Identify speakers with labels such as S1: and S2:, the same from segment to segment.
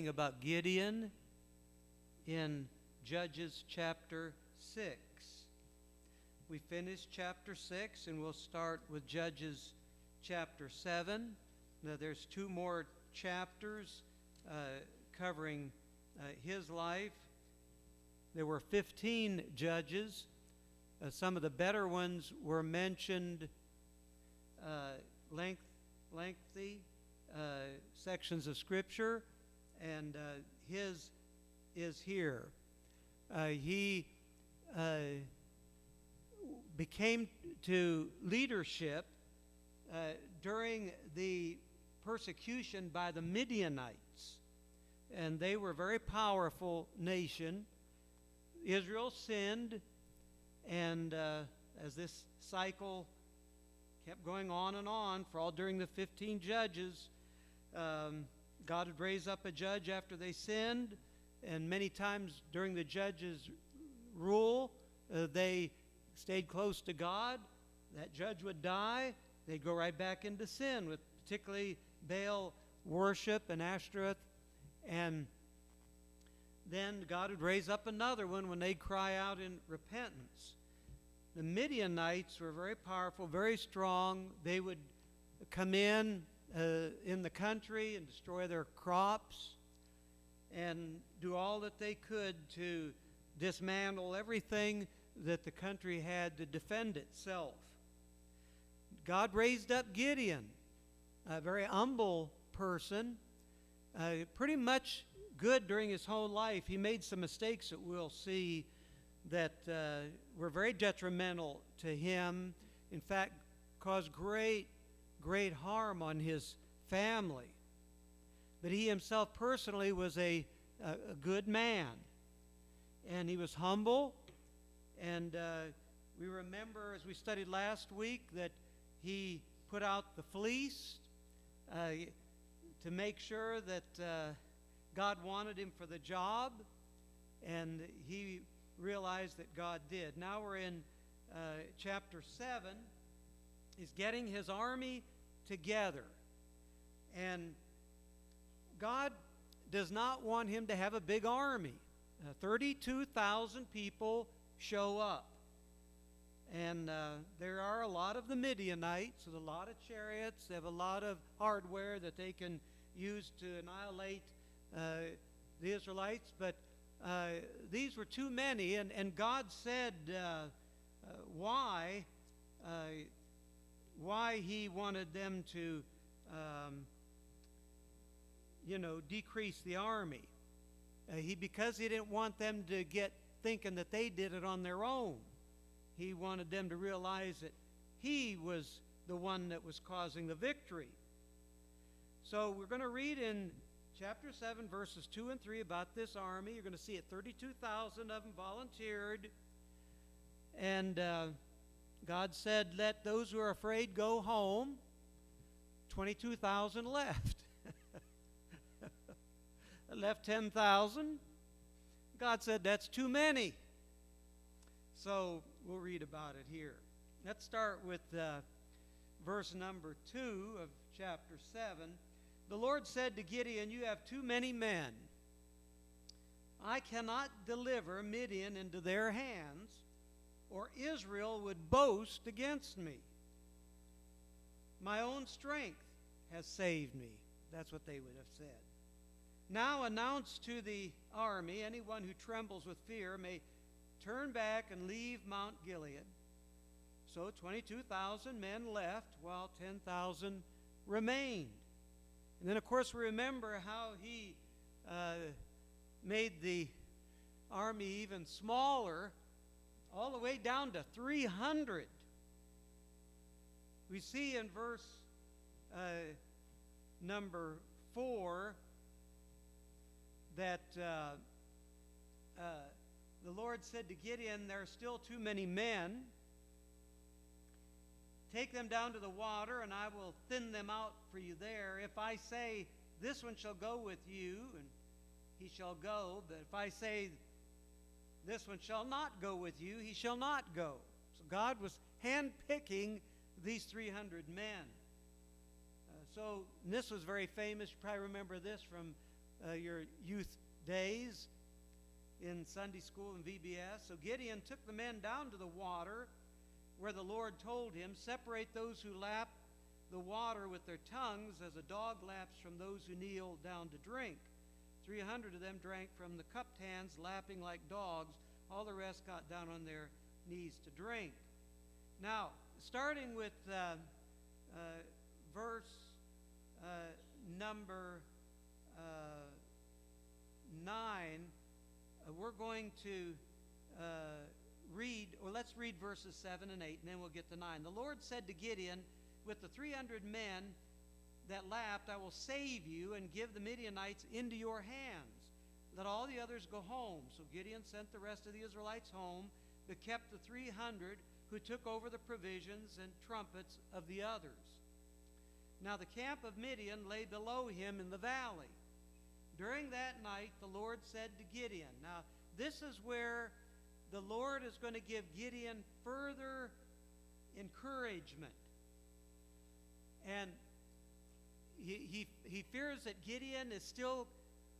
S1: studying about Gideon in Judges chapter 6. We finished chapter 6, and we'll start with Judges chapter 7. Now, there's 2 more chapters covering his life. There were 15 judges. Some of the better ones were mentioned, lengthy sections of Scripture, and his is here. He became to leadership during the persecution by the Midianites, and they were a very powerful nation. Israel sinned, and as this cycle kept going on and on for all during the 15 judges, God would raise up a judge after they sinned, and many times during the judges' rule, they stayed close to God. That judge would die. They'd go right back into sin, with particularly Baal worship and Ashtoreth. And then God would raise up another one when they'd cry out in repentance. The Midianites were very powerful, very strong. They would come in the country and destroy their crops and do all that they could to dismantle everything that the country had to defend itself. God raised up Gideon, a very humble person, pretty much good during his whole life. He made some mistakes that we'll see that were very detrimental to him. In fact, caused great harm on his family. But he himself personally was a good man. And he was humble. And we remember, as we studied last week, that he put out the fleece to make sure that God wanted him for the job. And he realized that God did. Now we're in chapter 7. He's getting his army together. And God does not want him to have a big army. 32,000 people show up. And there are a lot of the Midianites with a lot of chariots. They have a lot of hardware that they can use to annihilate the Israelites. But these were too many. And God said why he wanted them to decrease the army. Because he didn't want them to get thinking that they did it on their own. He wanted them to realize that he was the one that was causing the victory. So we're going to read in chapter 7, verses 2 and 3 about this army. You're going to see it. 32,000 of them volunteered. And God said, let those who are afraid go home. 22,000 left. Left 10,000. God said, that's too many. So we'll read about it here. Let's start with verse number 2 of chapter 7. The Lord said to Gideon, you have too many men. I cannot deliver Midian into their hands, or Israel would boast against me. My own strength has saved me. That's what they would have said. Now announce to the army, anyone who trembles with fear may turn back and leave Mount Gilead. So 22,000 men left, while 10,000 remained. And then, of course, we remember how he made the army even smaller, all the way down to 300. We see in verse number 4 that the Lord said to Gideon, there are still too many men. Take them down to the water, and I will thin them out for you there. If I say, this one shall go with you, and he shall go. But if I say, this one shall not go with you, he shall not go. So God was handpicking these 300 men. So this was very famous. You probably remember this from your youth days in Sunday school and VBS. So Gideon took the men down to the water where the Lord told him, separate those who lap the water with their tongues as a dog laps from those who kneel down to drink. 300 of them drank from the cupped hands, lapping like dogs. All the rest got down on their knees to drink. Now, starting with verse number 9, we're going to let's read verses 7 and 8, and then we'll get to 9. The Lord said to Gideon, with the 300 men that lapped, I will save you and give the Midianites into your hands. Let all the others go home. So Gideon sent the rest of the Israelites home, but kept the 300 who took over the provisions and trumpets of the others. Now the camp of Midian lay below him in the valley. During that night the Lord said to Gideon, now this is where the Lord is going to give Gideon further encouragement. And he fears that Gideon is still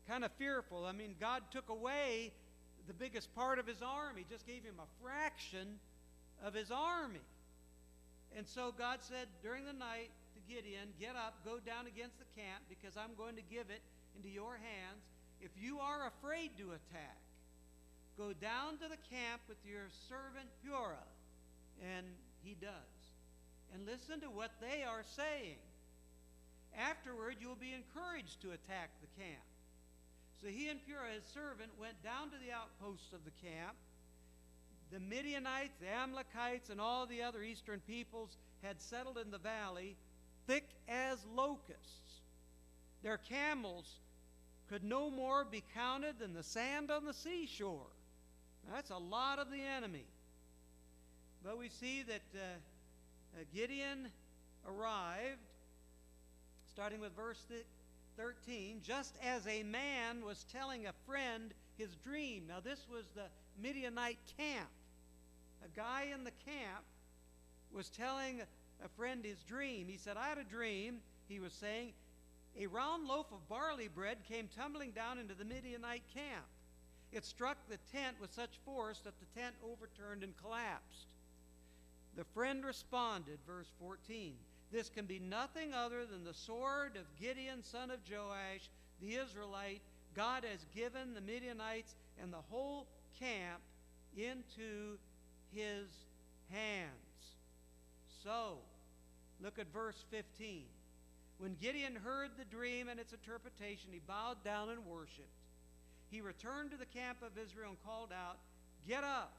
S1: kind of fearful. I mean, God took away the biggest part of his army, just gave him a fraction of his army. And so God said during the night to Gideon, get up, go down against the camp, because I'm going to give it into your hands. If you are afraid to attack, go down to the camp with your servant Purah. And he does. And listen to what they are saying. Afterward, you will be encouraged to attack the camp. So he and Purah, his servant, went down to the outposts of the camp. The Midianites, the Amalekites, and all the other eastern peoples had settled in the valley, thick as locusts. Their camels could no more be counted than the sand on the seashore. That's a lot of the enemy. But we see that Gideon arrived, starting with verse 13, just as a man was telling a friend his dream. Now this was the Midianite camp. A guy in the camp was telling a friend his dream. He said, I had a dream, he was saying, a round loaf of barley bread came tumbling down into the Midianite camp. It struck the tent with such force that the tent overturned and collapsed. The friend responded, verse 14, this can be nothing other than the sword of Gideon, son of Joash, the Israelite. God has given the Midianites and the whole camp into his hands. So, look at verse 15. When Gideon heard the dream and its interpretation, he bowed down and worshipped. He returned to the camp of Israel and called out, get up!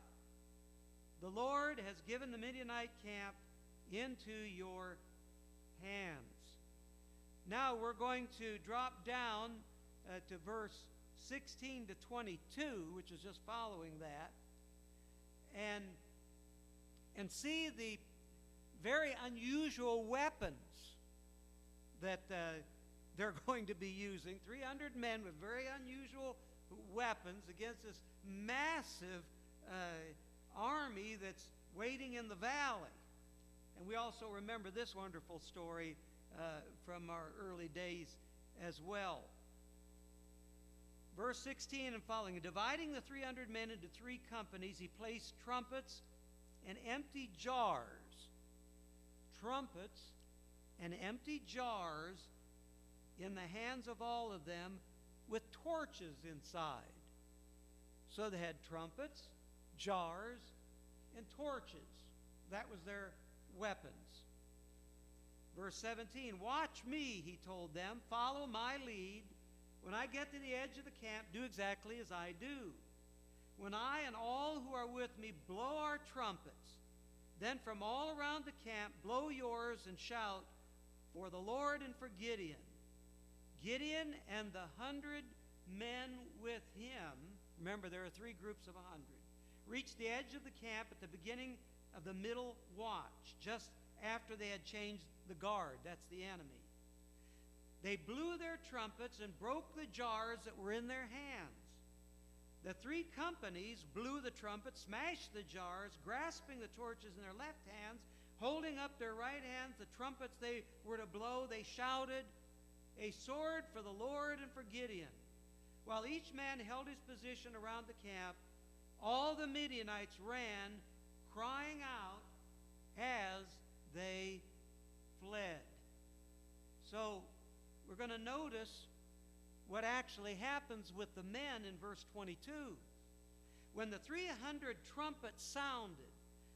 S1: The Lord has given the Midianite camp into your hands. Now we're going to drop down to verse 16 to 22, which is just following that, and see the very unusual weapons that they're going to be using. 300 men with very unusual weapons against this massive army that's waiting in the valley. And we also remember this wonderful story from our early days as well. Verse 16 and following, dividing the 300 men into 3 companies, he placed trumpets and empty jars. Trumpets and empty jars in the hands of all of them with torches inside. So they had trumpets, jars, and torches. That was their weapons. Verse 17, watch me, he told them, follow my lead. When I get to the edge of the camp, do exactly as I do. When I and all who are with me blow our trumpets, then from all around the camp blow yours and shout, for the Lord and for Gideon. Gideon and the 100 men with him, remember there are 3 groups of 100, reached the edge of the camp at the beginning of the middle watch, just after they had changed the guard. That's the enemy. They blew their trumpets and broke the jars that were in their hands. The 3 companies blew the trumpets, smashed the jars, grasping the torches in their left hands, holding up their right hands the trumpets they were to blow. They shouted, a sword for the Lord and for Gideon. While each man held his position around the camp, all the Midianites ran, crying out as they fled. So we're going to notice what actually happens with the men in verse 22. When the 300 trumpets sounded,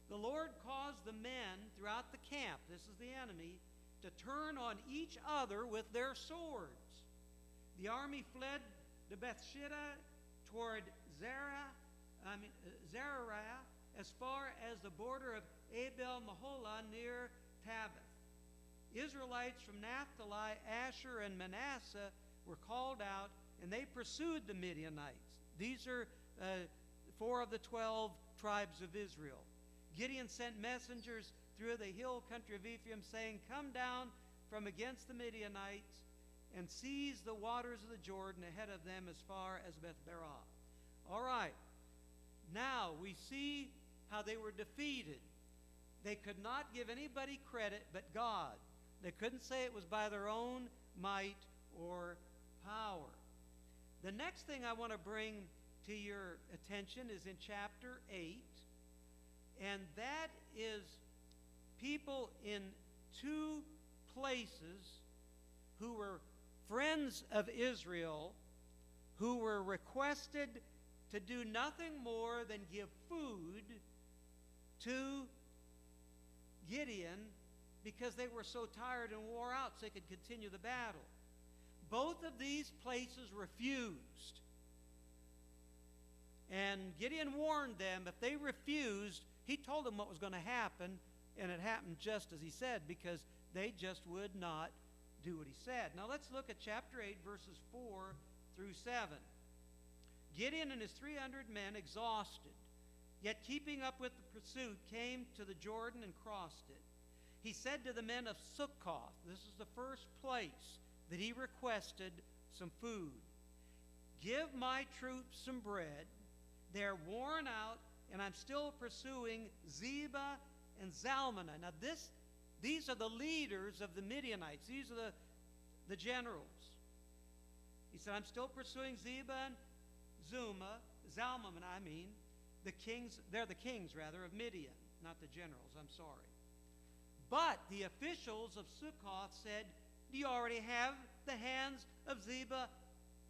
S1: the Lord caused the men throughout the camp, this is the enemy, to turn on each other with their swords. The army fled to Bethshitta toward Zerah, as far as the border of Abel Maholah near Tabith. Israelites from Naphtali, Asher, and Manasseh were called out, and they pursued the Midianites. These are 4 of the 12 tribes of Israel. Gideon sent messengers through the hill country of Ephraim, saying, "Come down from against the Midianites and seize the waters of the Jordan ahead of them as far as Beth-barah." All right. Now we see how they were defeated. They could not give anybody credit but God. They couldn't say it was by their own might or power. The next thing I want to bring to your attention is in chapter 8, and that is people in 2 places who were friends of Israel, who were requested to do nothing more than give food to Gideon because they were so tired and wore out so they could continue the battle. Both of these places refused. And Gideon warned them if they refused, he told them what was going to happen, and it happened just as he said, because they just would not do what he said. Now let's look at chapter 8, verses 4 through 7. Gideon and his 300 men, exhausted, yet keeping up with the pursuit, came to the Jordan and crossed it. He said to the men of Sukkoth, this is the first place that he requested some food, "Give my troops some bread. They're worn out, and I'm still pursuing Zebah and Zalmunna." Now these are the leaders of the Midianites. These are the generals. He said, "I'm still pursuing Zebah and Zalmunna, the kings, they're the kings rather, of Midian, not the generals, I'm sorry. But the officials of Sukkoth said, 'Do you already have the hands of Zebah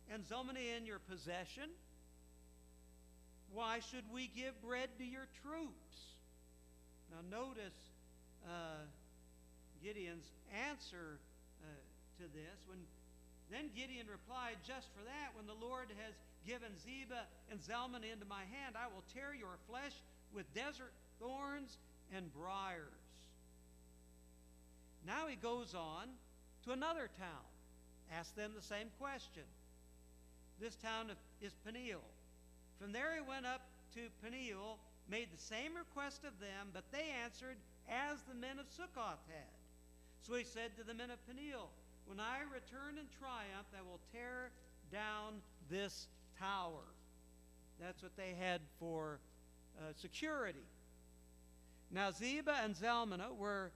S1: and Zalmunna in your possession? Why should we give bread to your troops?'" Now notice Gideon's answer to this. Then Gideon replied, "Just for that, when the Lord has given Zebah and Zalmunna into my hand, I will tear your flesh with desert thorns and briars." Now he goes on to another town. Ask them the same question. This town is Peniel. From there he went up to Peniel, made the same request of them, but they answered as the men of Sukkoth had. So he said to the men of Peniel, "When I return in triumph, I will tear down this tower." That's what they had for security. Now Zebah and Zalmunna were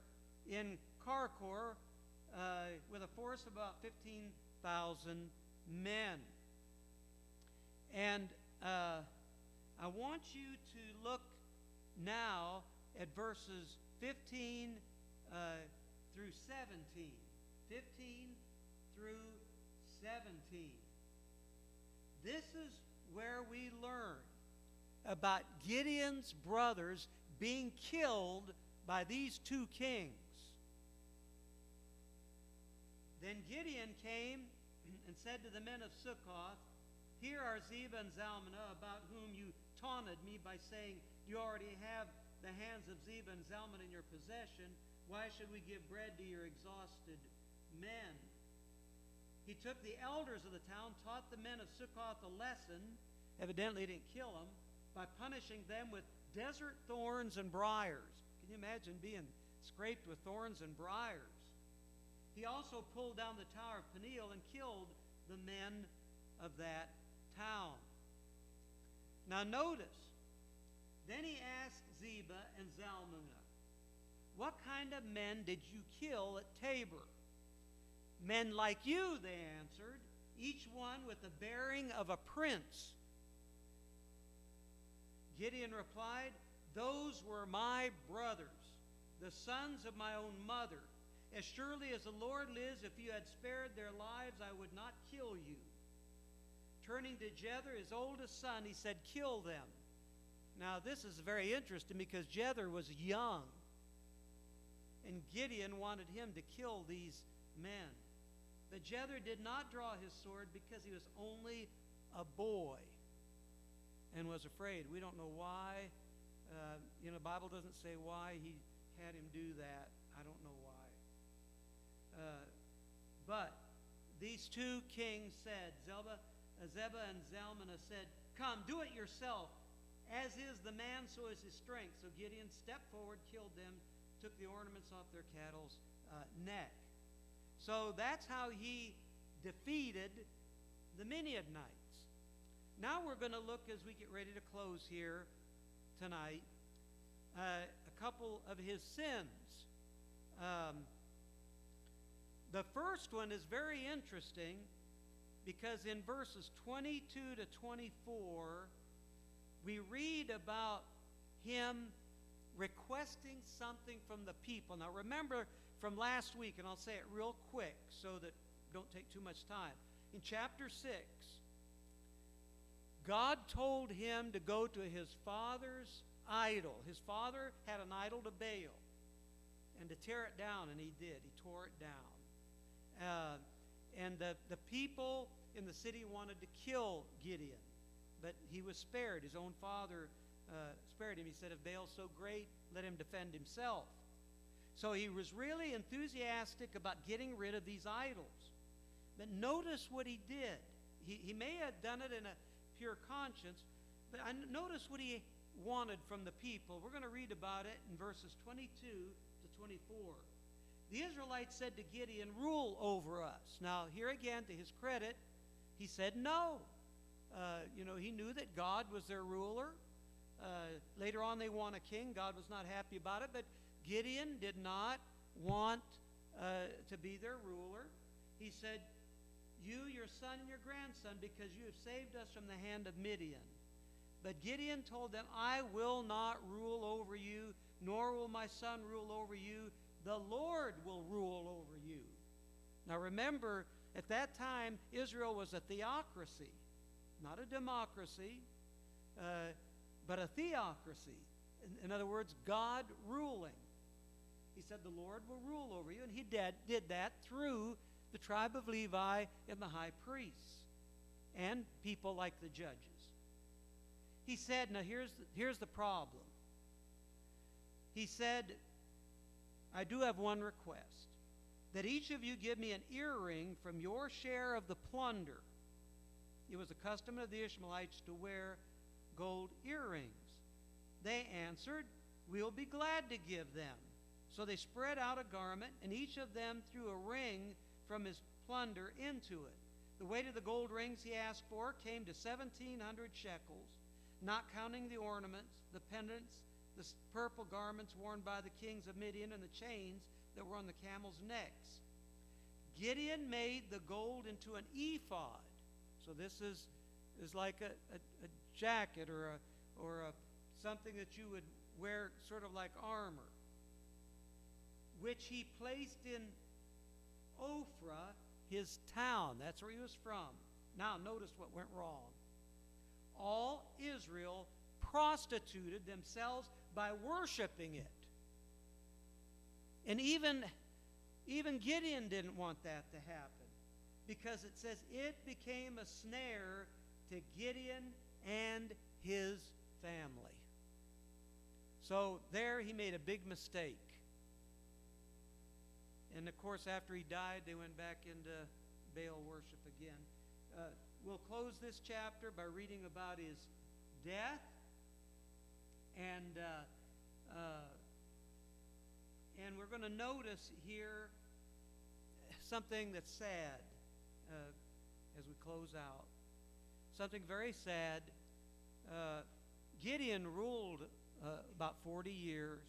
S1: in Karkor with a force of about 15,000 men. And I want you to look now at verses 15 through 17. 15 through 17. This is where we learn about Gideon's brothers being killed by these 2 kings. Then Gideon came and said to the men of Sukkoth, "Here are Zebah and Zalmunna, about whom you taunted me by saying, 'You already have the hands of Zebah and Zalmunna in your possession. Why should we give bread to your exhausted men?' He took the elders of the town, taught the men of Sukkoth a lesson, evidently he didn't kill them, by punishing them with desert thorns and briars." Can you imagine being scraped with thorns and briars? He also pulled down the tower of Peniel and killed the men of that town. Now notice, then he asked Zebah and Zalmunna, "What kind of men did you kill at Tabor?" "Men like you," they answered. each one with the bearing of a prince. Gideon replied, "Those were my brothers, the sons of my own mother. As surely as the Lord lives, if you had spared their lives, I would not kill you." Turning to Jether, his oldest son, he said, "Kill them." Now, this is very interesting because Jether was young, and Gideon wanted him to kill these men. But Jether did not draw his sword because he was only a boy and was afraid. We don't know why. The Bible doesn't say why he had him do that. I don't know why. But these two kings said, Zebah and Zalmunna said, "Come, do it yourself. As is the man, so is his strength." So Gideon stepped forward, killed them, took the ornaments off their cattle's neck. So that's how he defeated the Midianites. Now we're going to look, as we get ready to close here tonight, a couple of his sins. The first one is very interesting because in verses 22 to 24, we read about him requesting something from the people. Now remember from last week, and I'll say it real quick so that don't take too much time. In chapter 6, God told him to go to his father's idol. His father had an idol to Baal, and to tear it down, and he did. He tore it down. And the people in the city wanted to kill Gideon, but he was spared. His own father spared him. He said, "If Baal's so great, let him defend himself." So he was really enthusiastic about getting rid of these idols. But notice what he did. He may have done it in a pure conscience, but notice what he wanted from the people. We're going to read about it in verses 22 to 24. The Israelites said to Gideon, "Rule over us." Now, here again, to his credit, he said no. He knew that God was their ruler. Later on, they want a king. God was not happy about it, but Gideon did not want to be their ruler. He said, "You, your son, and your grandson, because you have saved us from the hand of Midian." But Gideon told them, "I will not rule over you, nor will my son rule over you. The Lord will rule over you." Now remember, at that time, Israel was a theocracy, not a democracy, but a theocracy. In other words, God ruling. He said, "The Lord will rule over you," and he did that through the tribe of Levi and the high priests and people like the judges. He said, now here's the problem. He said, "I do have one request, that each of you give me an earring from your share of the plunder." It was a custom of the Ishmaelites to wear gold earrings. They answered, "We'll be glad to give them." So they spread out a garment, and each of them threw a ring from his plunder into it. The weight of the gold rings he asked for came to 1,700 shekels, not counting the ornaments, the pendants, the purple garments worn by the kings of Midian, and the chains that were on the camels' necks. Gideon made the gold into an ephod. So this is like a jacket or something that you would wear sort of like armor, which he placed in Ophrah, his town. That's where he was from. Now notice what went wrong. All Israel prostituted themselves by worshiping it. And even Gideon didn't want that to happen, because it says it became a snare to Gideon and his family. So there he made a big mistake. And of course, after he died, they went back into Baal worship again. We'll close this chapter by reading about his death, and we're going to notice here something that's sad as we close out. Something very sad. Gideon ruled about 40 years,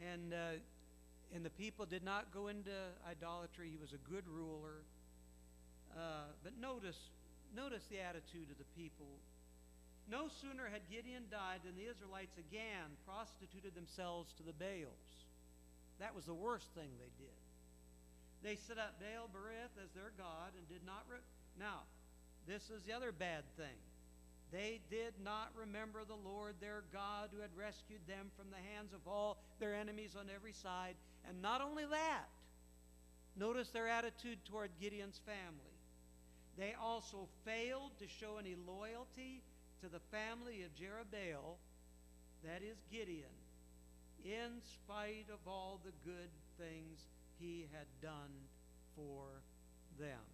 S1: and the people did not go into idolatry. He was a good ruler. But notice the attitude of the people. No sooner had Gideon died than the Israelites again prostituted themselves to the Baals. That was the worst thing they did. They set up Baal Berith as their god and did not... Now, this is the other bad thing. They did not remember the Lord their God who had rescued them from the hands of all their enemies on every side. And not only that, notice their attitude toward Gideon's family. They also failed to show any loyalty to the family of Jerubbaal, that is Gideon, in spite of all the good things he had done for them.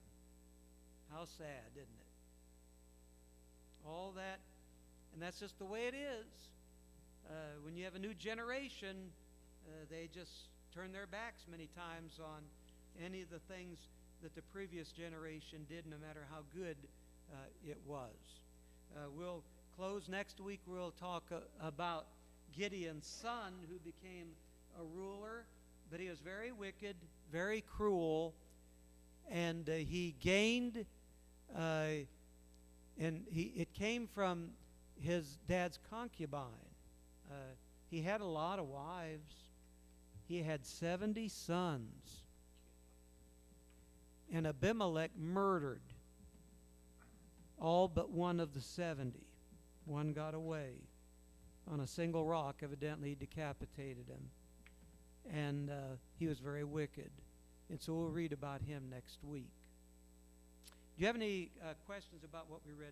S1: How sad, isn't it? All that, and that's just the way it is. When you have a new generation, they just turn their backs many times on any of the things that the previous generation did, no matter how good it was. We'll close next week. We'll talk about Gideon's son, who became a ruler, but he was very wicked, very cruel, and he gained, it came from his dad's concubine. He had a lot of wives. He had 70 sons. And Abimelech murdered all but one of the 70. One got away on a single rock. Evidently, he decapitated him. And he was very wicked. And so we'll read about him next week. Do you have any questions about what we read?